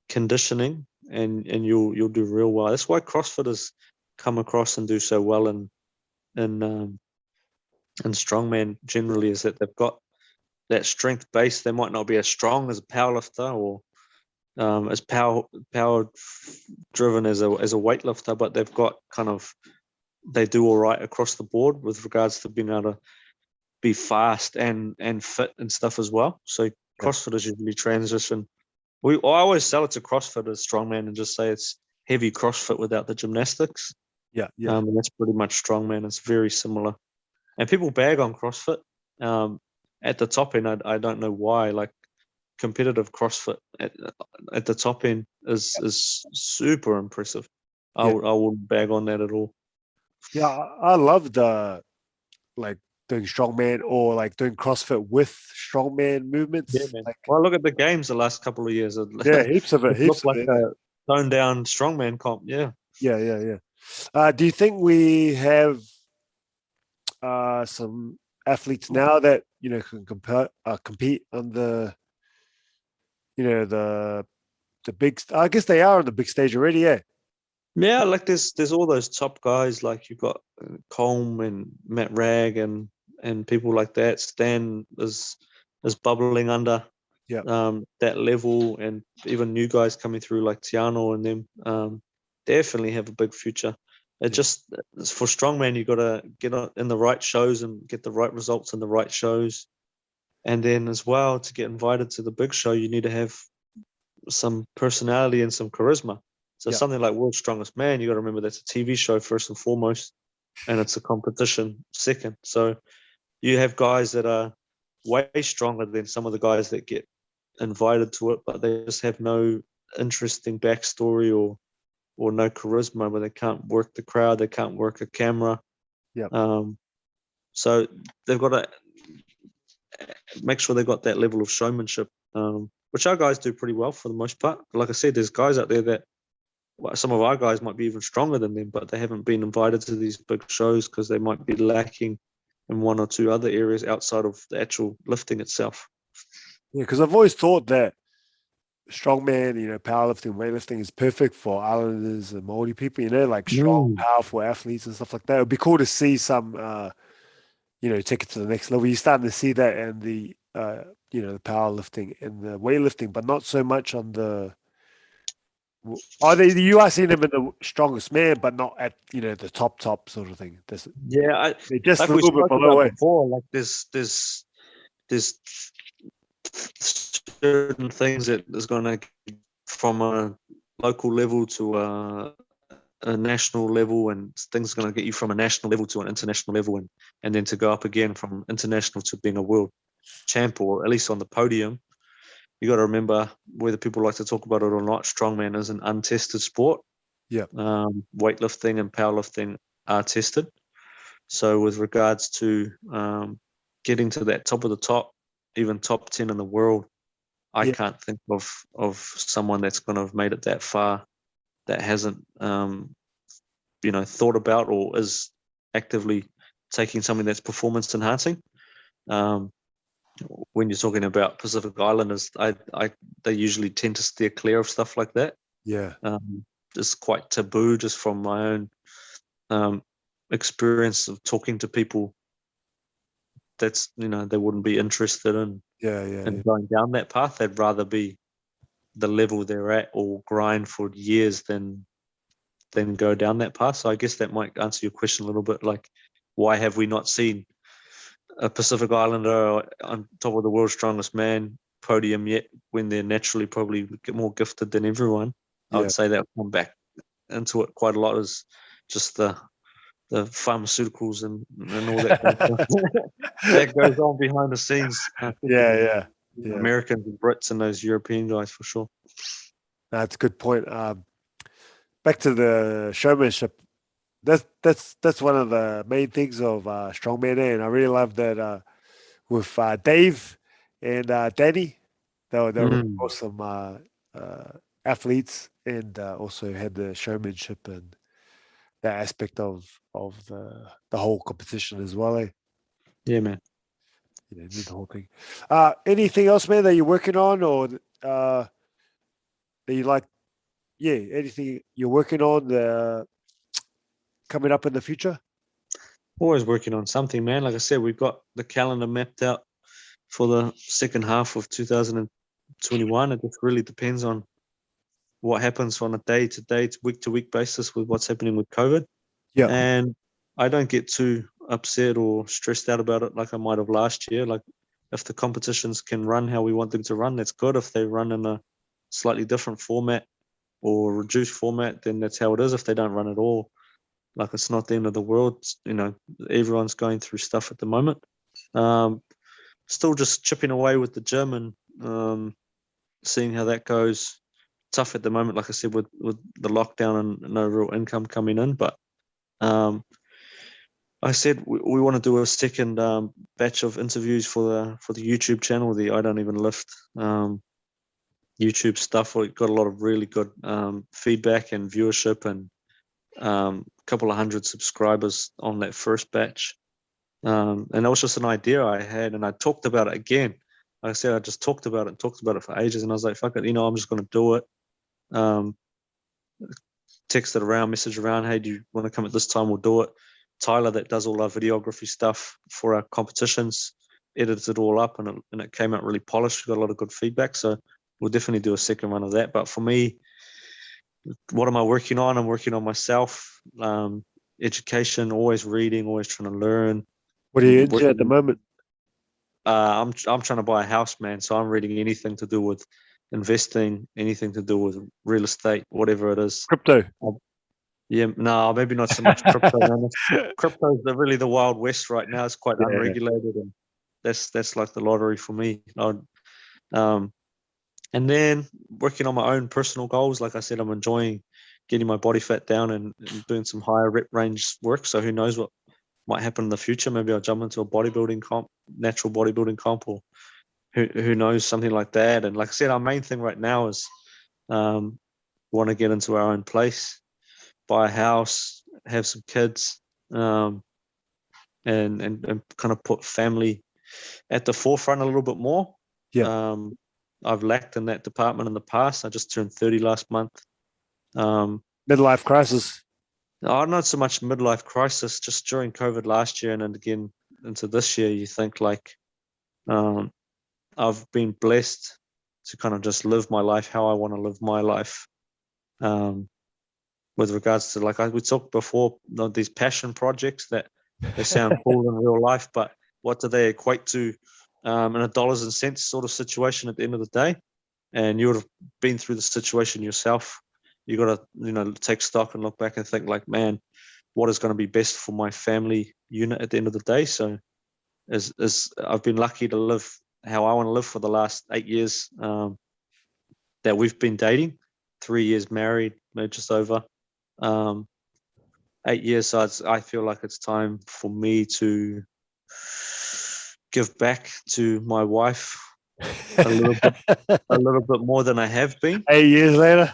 conditioning, and you'll do real well. That's why CrossFitters come across and do so well in strongman generally, is that they've got that strength base. They might not be as strong as a powerlifter or as power driven as a weightlifter, but they've got they do all right across the board with regards to being able to be fast and fit and stuff as well. So CrossFitters usually transition. I always sell it to CrossFitters strongman and just say it's heavy CrossFit without the gymnastics. Yeah. And that's pretty much strongman. It's very similar. And people bag on CrossFit. At the top end, I don't know why. Like competitive CrossFit at the top end is super impressive. I wouldn't bag on that at all. Yeah, I love the doing strongman or like doing CrossFit with strongman movements. Yeah, man. Well, look at the games the last couple of years. Yeah, heaps of it. Heaps like of it. A toned down strongman comp. Yeah. Yeah. Do you think we have some athletes now that can compete on the the big? I guess they are on the big stage already. Yeah, like there's all those top guys, like you've got Colm and Matt Ragg and people like that. Stan is bubbling under that level, and even new guys coming through like Tiano and them definitely have a big future. It just for strongman, you got to get in the right shows and get the right results in the right shows, and then as well to get invited to the big show, you need to have some personality and some charisma. So something like World's Strongest Man, you got to remember that's a TV show first and foremost, and it's a competition second. So you have guys that are way stronger than some of the guys that get invited to it, but they just have no interesting backstory or no charisma, but they can't work the crowd, they can't work a camera. So they've got to make sure they've got that level of showmanship, which our guys do pretty well for the most part. But like I said, there's guys out there that some of our guys might be even stronger than them, but they haven't been invited to these big shows because they might be lacking in one or two other areas outside of the actual lifting itself. Yeah, because I've always thought that strongman, powerlifting, weightlifting is perfect for islanders and Māori people, like strong, powerful athletes and stuff like that. It would be cool to see some, take it to the next level. You're starting to see that in the, the powerlifting and the weightlifting, but not so much on the. You are seeing them in the strongest man, but not at the top sort of thing. They're just like a little bit below it. Before, like there's certain things that is going to from a local level to a national level, and things are going to get you from a national level to an international level, and then to go up again from international to being a world champ, or at least on the podium. You got to remember, whether people like to talk about it or not, strongman is an untested sport. Weightlifting and powerlifting are tested. So with regards to getting to that top of the top, even top 10 in the world, I can't think of someone that's going to have made it that far that hasn't thought about or is actively taking something that's performance enhancing. When you're talking about Pacific Islanders, they usually tend to steer clear of stuff like that. It's quite taboo, just from my own experience of talking to people. That's they wouldn't be interested in going down that path. They'd rather be the level they're at or grind for years than then go down that path. So I guess that might answer your question a little bit, like why have we not seen a Pacific Islander on top of the world's strongest man podium yet, when they're naturally probably more gifted than everyone? I Yeah. would say that will come back into it quite a lot, is just the pharmaceuticals and all that kind of stuff that goes on behind the scenes. Yeah. Americans and Brits and those European guys for sure. That's a good point. Back to the showmanship. That's one of the main things of Strongman, and I really love that with Dave and Danny. They were really awesome athletes, and also had the showmanship and that aspect of the whole competition as well. Yeah, man. Did the whole thing. Anything else, man, that you're working on, or that you like? Yeah, anything you're working on coming up in the future? Always working on something, man. Like I said, we've got the calendar mapped out for the second half of 2021. It just really depends on what happens on a day-to-day, week-to-week basis with what's happening with COVID. Yeah. And I don't get too upset or stressed out about it like I might have last year. Like, if the competitions can run how we want them to run, that's good. If they run in a slightly different format or reduced format, then that's how it is. If they don't run at all, like, it's not the end of the world. Everyone's going through stuff at the moment. Still just chipping away with the gym and seeing how that goes. Tough at the moment, like I said, with the lockdown and no real income coming in. But I said we want to do a second batch of interviews for the YouTube channel, the I Don't Even Lift YouTube stuff. We got a lot of really good feedback and viewership, and a couple of hundred subscribers on that first batch. And that was just an idea I had, and I talked about it again. Like I said, I just talked about it for ages, and I was like, fuck it, I'm just going to do it. Texted around, message around, hey, do you want to come at this time? We'll do it. Tyler, that does all our videography stuff for our competitions, edits it all up, and it came out really polished. We got a lot of good feedback, so we'll definitely do a second run of that. But for me, what am I working on? I'm working on myself, education, always reading, always trying to learn. What are you into at the moment? I'm trying to buy a house, man. So I'm reading anything to do with investing, anything to do with real estate, whatever it is. Crypto. Yeah, no, maybe not so much crypto. Crypto is really the Wild West right now. It's quite unregulated, and that's like the lottery for me. And then working on my own personal goals. Like I said, I'm enjoying getting my body fat down and doing some higher rep range work. So who knows what might happen in the future? Maybe I'll jump into a bodybuilding comp, natural bodybuilding comp, or who knows, something like that. And like I said, our main thing right now is want to get into our own place, buy a house, have some kids, and kind of put family at the forefront a little bit more. Yeah. I've lacked in that department in the past. I just turned 30 last month. Midlife crisis. Not so much midlife crisis, just during COVID last year and again into this year, you think like I've been blessed to kind of just live my life how I want to live my life. With regards to, like we talked before, these passion projects that they sound cool in real life, but what do they equate to in a dollars and cents sort of situation at the end of the day? And you would have been through the situation yourself. You got to, take stock and look back and think like, man, what is going to be best for my family unit at the end of the day? So as I've been lucky to live how I want to live for the last 8 years that we've been dating, 3 years married, just over 8 years. So I feel like it's time for me to give back to my wife a little bit more than I have been. 8 years later.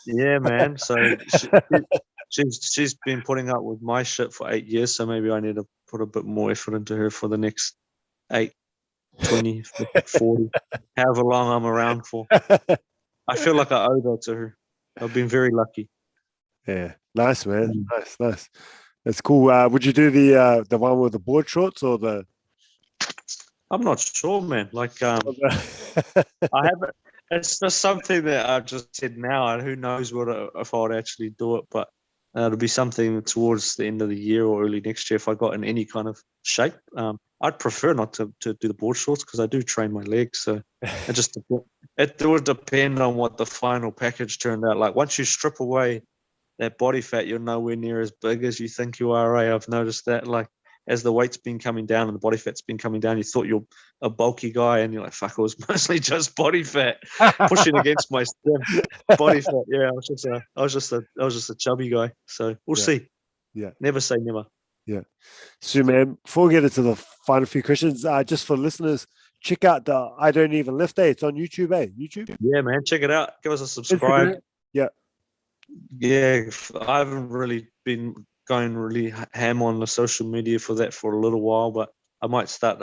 Yeah, man. So she's been putting up with my shit for 8 years. So maybe I need to put a bit more effort into her for the next 8, 20, 40, however long I'm around for. I feel like I owe that to her. I've been very lucky. Yeah, nice, man. Nice. That's cool. Would you do the one with the board shorts or the? I'm not sure, man. Like, I haven't. It's just something that I've just said now, and who knows if I would actually do it. But It'll be something towards the end of the year or early next year if I got in any kind of shape. I'd prefer not to do the board shorts because I do train my legs. So it would depend on what the final package turned out like. Once you strip away that body fat, you're nowhere near as big as you think you are. I've noticed that, like, as the weight's been coming down and the body fat's been coming down, you thought you're a bulky guy, and you're like, fuck, it was mostly just body fat pushing against my stem. Body fat, yeah. I was just a chubby guy. So we'll see. Yeah. Never say never. Yeah. So, man, before we get into the final few questions, just for listeners, check out the I Don't Even Lift Day. It's on YouTube, YouTube? Yeah, man. Check it out. Give us a subscribe. Instagram. Yeah. Yeah, I haven't really been going really ham on the social media for that for a little while, but I might start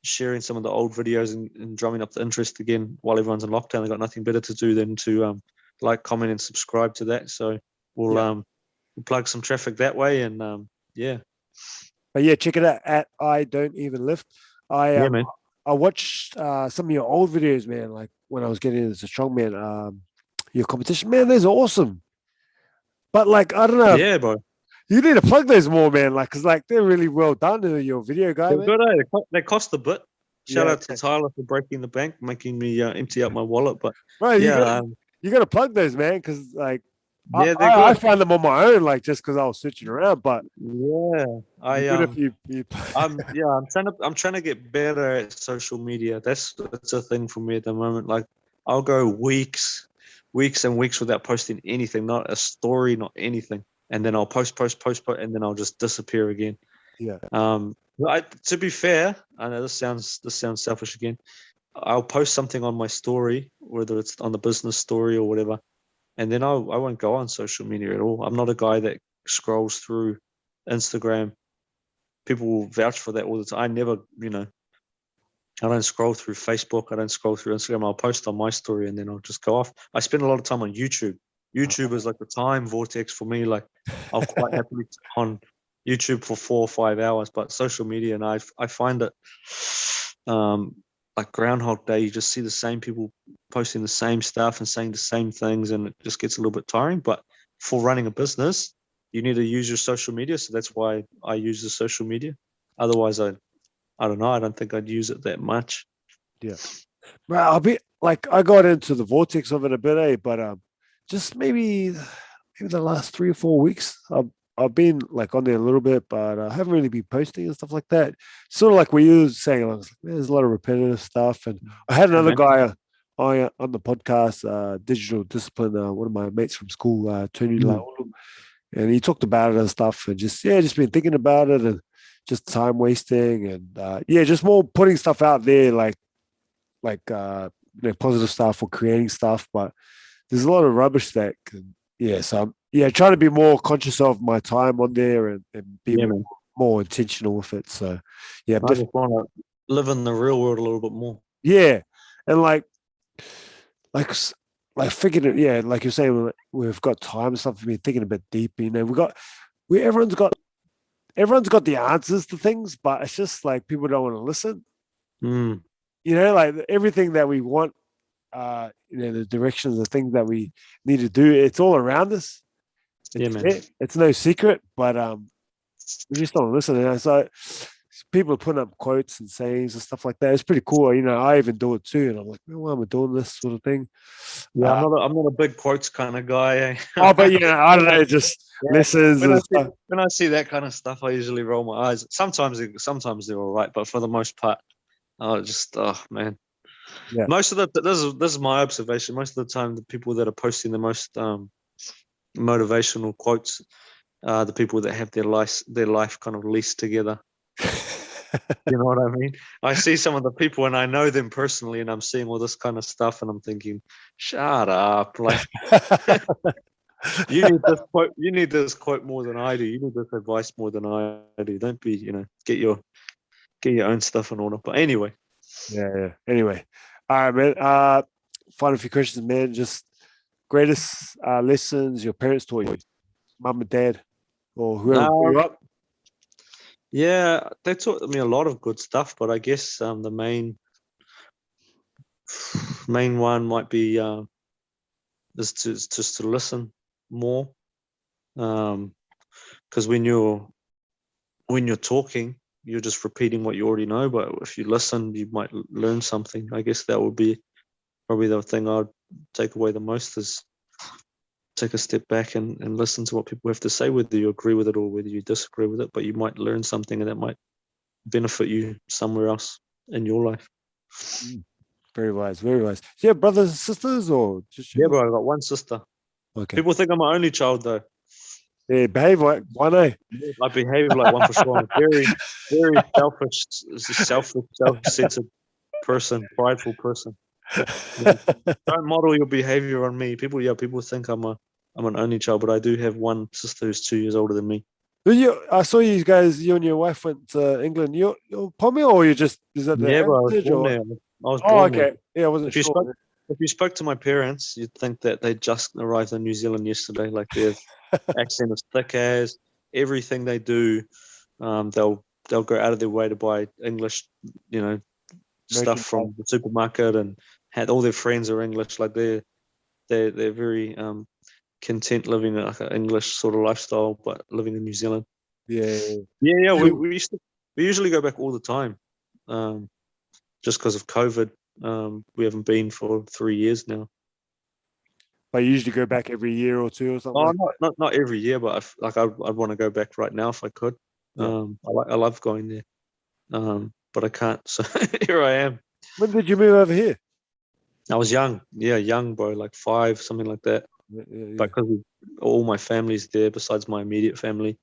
sharing some of the old videos and drumming up the interest again while everyone's in lockdown. They've got nothing better to do than to like, comment, and subscribe to that. So we'll plug some traffic that way, and yeah. But yeah, check it out at I Don't Even Lift. Yeah, man. I watched some of your old videos, man, like when I was getting into Strongman. Your competition, man, those are awesome. But like, I don't know. Yeah, bro. You need to plug those more, man. Like, cause like they're really well done in your video guy. They're good, eh? They cost a bit. Shout out to Okay. Tyler for breaking the bank, making me empty out my wallet. But Bro, yeah, you gotta plug those, man, because like yeah, they're I good. found them on my own, like just because I was searching around. But Yeah, good if you I'm trying to get better at social media. That's a thing for me at the moment. Like, I'll go weeks and weeks without posting anything, not a story, not anything, and then I'll post, and then I'll just disappear again. Yeah. To be fair, I know this sounds selfish again. I'll post something on my story, whether it's on the business story or whatever, and then I won't go on social media at all. I'm not a guy that scrolls through Instagram. People will vouch for that all the time. I never, I don't scroll through Facebook. I don't scroll through Instagram. I'll post on my story and then I'll just go off. I spend a lot of time on YouTube. YouTube is like the time vortex for me. Like, I'll quite happily on YouTube for 4 or 5 hours, but social media, and I find it like Groundhog Day. You just see the same people posting the same stuff and saying the same things, and it just gets a little bit tiring. But for running a business, you need to use your social media. So that's why I use the social media. Otherwise, I don't know. I don't think I'd use it that much. Yeah. Well, I'll be like, I got into the vortex of it a bit, but just maybe the last 3 or 4 weeks, I've been like on there a little bit, but I haven't really been posting and stuff like that. Sort of like what you were saying, I was like, there's a lot of repetitive stuff. And I had another guy on the podcast, Digital Discipline, one of my mates from school, Tony Latham, and he talked about it and stuff, and just been thinking about it and just time wasting, and just more putting stuff out there, like positive stuff or creating stuff. But there's a lot of rubbish that can, so I'm trying to be more conscious of my time on there and be more intentional with it. So I just want to live in the real world a little bit more. Yeah, and like figuring it, like you're saying, we've got time and stuff to be thinking a bit deep. Everyone's got the answers to things, but it's just like people don't want to listen. Like everything that we want, the directions, the things that we need to do, it's all around us. It's no secret, but we just don't listen. And so people are putting up quotes and sayings and stuff like that. It's pretty cool. I even do it too, and I'm like, why am I doing this sort of thing? Yeah, I'm not a big quotes kind of guy. But I don't know, just listens. When I see that kind of stuff, I usually roll my eyes. Sometimes they're all right, but for the most part, man. Yeah. Most of this is my observation. Most of the time, the people that are posting the most motivational quotes are the people that have their life kind of leased together. You know what I mean? I see some of the people and I know them personally, and I'm seeing all this kind of stuff, and I'm thinking, shut up! Like, you need this quote more than I do. You need this advice more than I do. Don't be, get your own stuff in order. But anyway. Yeah. Anyway, all right, man. Final few questions, man. Just greatest lessons your parents taught you, mum and dad, or whoever grew you up. Yeah, they taught me a lot of good stuff, but I guess the main one might be is just to listen more. Because when you're talking, you're just repeating what you already know. But if you listen, you might learn something. I guess that would be probably the thing I'd take away the most, is take a step back and listen to what people have to say, whether you agree with it or whether you disagree with it. But you might learn something, and that might benefit you somewhere else in your life. Very wise, very wise. Do you have brothers and sisters, or just you? Yeah, bro, I got one sister. Okay. People think I'm my only child, though. Yeah, behave like one, eh? I behave like one for sure. I'm a very, very self-centered person, prideful person. Don't model your behavior on me. People think I'm an only child, but I do have one sister who's 2 years older than me. I saw you guys, you and your wife went to England. You're Pommy, or you just, is that the Yeah, but I was heritage, born or? there. I was Oh, born there. okay. Yeah, I wasn't sure. If you spoke to my parents, you'd think that they just arrived in New Zealand yesterday. Like, their accent is thick as. Everything they do, they'll go out of their way to buy English, stuff from the supermarket, and had all their friends are English. Like, they're very content living like an English sort of lifestyle, but living in New Zealand. Yeah. Yeah. We usually go back all the time, just because of COVID. We haven't been for 3 years now. But you usually go back every year or two or something. Oh, not every year, but I'd want to go back right now if I could. Yeah. I love going there, but I can't. So here I am. When did you move over here? I was young, bro, like 5, something like that. Yeah. But because all my family's there besides my immediate family,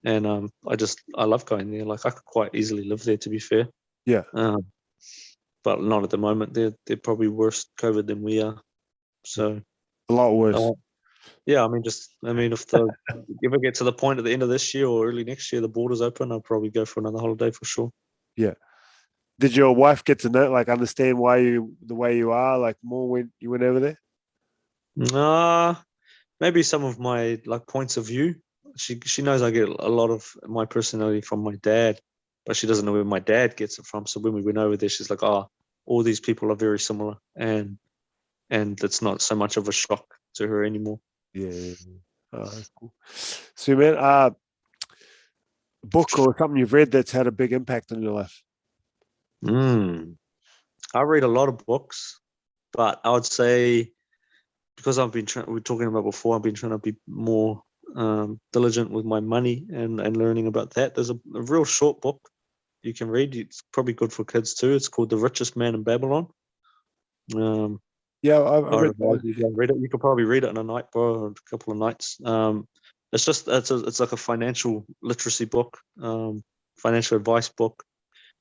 and I love going there. Like, I could quite easily live there, to be fair. Yeah. But not at the moment. They're probably worse COVID than we are. So A lot worse. Yeah, if if I get to the point at the end of this year or early next year, the borders open, I'll probably go for another holiday for sure. Yeah. Did your wife get to know, like, understand why you the way you are, like, more when you went over there? Maybe some of my points of view. She knows I get a lot of my personality from my dad, but she doesn't know where my dad gets it from. So when we went over there, she's like, "Oh, all these people are very similar," and it's not so much of a shock to her anymore. Yeah. Oh, that's cool. So, man, book or something you've read that's had a big impact on your life? I read a lot of books, but I would say, because we were talking about before, I've been trying to be more diligent with my money and learning about that. There's a real short book you can read. It's probably good for kids too. It's called The Richest Man in Babylon. Yeah, I read that. Read it. You could probably read it in a night, bro, or a couple of nights. It's like a financial literacy book, financial advice book.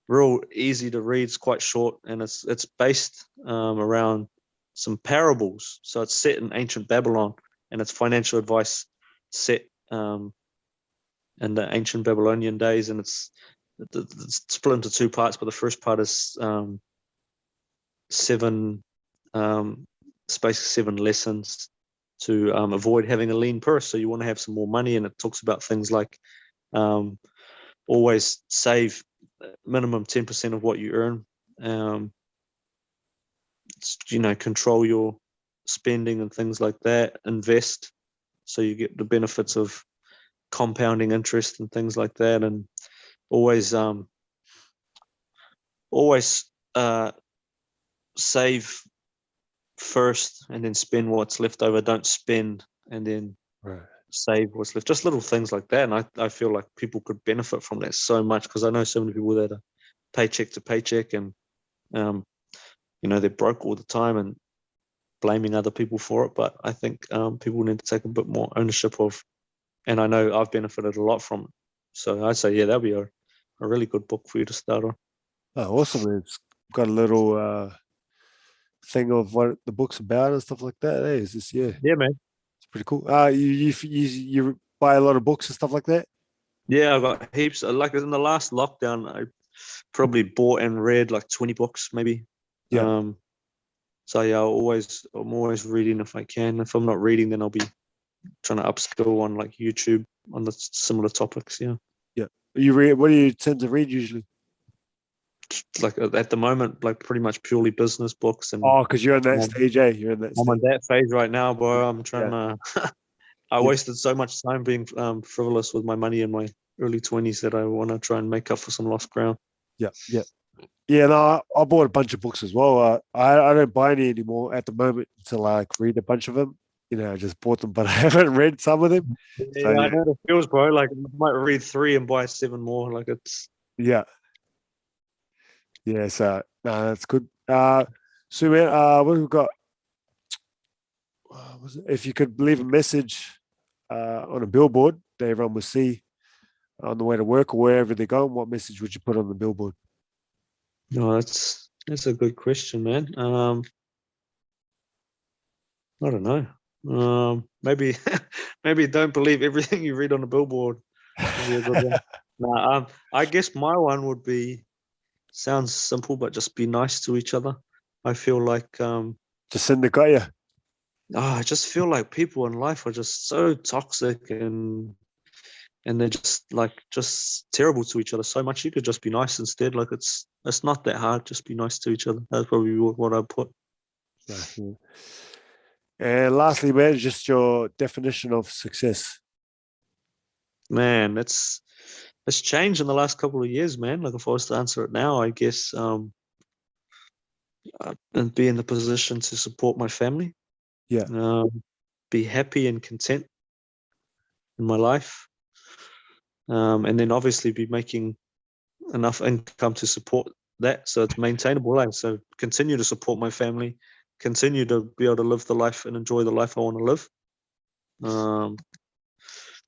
Real easy to read. It's quite short, and it's based around some parables. So it's set in ancient Babylon, and it's financial advice set in the ancient Babylonian days, and it's split into 2 parts. But the first part is 7 lessons to avoid having a lean purse. So you want to have some more money, and it talks about things like always save minimum 10% of what you earn. Control your spending and things like that. Invest, so you get the benefits of compounding interest and things like that. And always save first and then spend what's left over. Don't spend and then save what's left. Just little things like that. And I feel like people could benefit from that so much, because I know so many people that are paycheck to paycheck, and they're broke all the time and blaming other people for it. But I think people need to take a bit more ownership of, and I know I've benefited a lot from it. So I'd say, yeah, that'll be a really good book for you to start on. Oh, awesome. It's got a little thing of what the book's about and stuff like that. Hey, Yeah, man. It's pretty cool. You buy a lot of books and stuff like that? Yeah, I got heaps. Like, in the last lockdown, I probably bought and read like 20 books, maybe. Yeah. So yeah, I'm always reading if I can. If I'm not reading, then I'll be trying to upskill on like YouTube on the similar topics. Yeah. Yeah. What do you tend to read usually? Like, at the moment, like, pretty much purely business books. And because you're in that stage, eh? You're in that I'm stage. on that phase right now, bro. I'm trying to I Yeah. wasted so much time being frivolous with my money in my early 20s that I want to try and make up for some lost ground. Yeah. Yeah, no, I bought a bunch of books as well. I don't buy any anymore at the moment to like read a bunch of them. I just bought them, but I haven't read some of them. Yeah, So I know the feels, bro. Like I might read 3 and buy 7 more. Like it's yeah. So no, that's good. So man, what have we got? If you could leave a message on a billboard that everyone will see on the way to work or wherever they're going, what message would you put on the billboard? no, that's a good question, man. I don't know. Maybe maybe don't believe everything you read on the billboard. Would be a good one. Nah, I guess my one would be sounds simple, but just be nice to each other. I feel like Just send the guy. I just feel like people in life are just so toxic and they're just terrible to each other so much. You could just be nice instead. Like it's not that hard. Just be nice to each other. That's probably what I put. Yeah. And lastly, man, just your definition of success. Man, it's changed in the last couple of years, man. Like if I was to answer it now, I guess and be in the position to support my family. Yeah. Be happy and content in my life. And then obviously be making enough income to support that so it's maintainable life. So continue to support my family, continue to be able to live the life and enjoy the life I want to live. I'm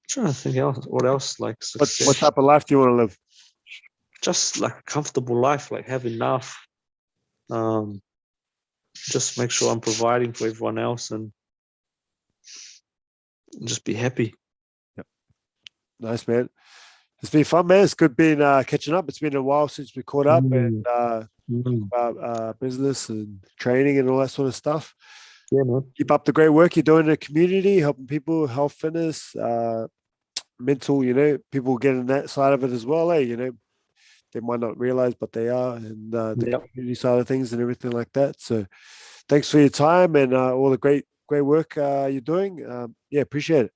trying to think what else like success. What type of life do you want to live? Just like a comfortable life, like have enough. Just make sure I'm providing for everyone else and just be happy. Yep. Nice, man. It's been fun, man. It's good being catching up. It's been a while since we caught up and about business and training and all that sort of stuff. Yeah, man. Keep up the great work you're doing in the community, helping people, health, fitness, mental, people getting that side of it as well, they might not realize, but they are, and the community side of things and everything like that. So thanks for your time and all the great work you're doing. Appreciate it.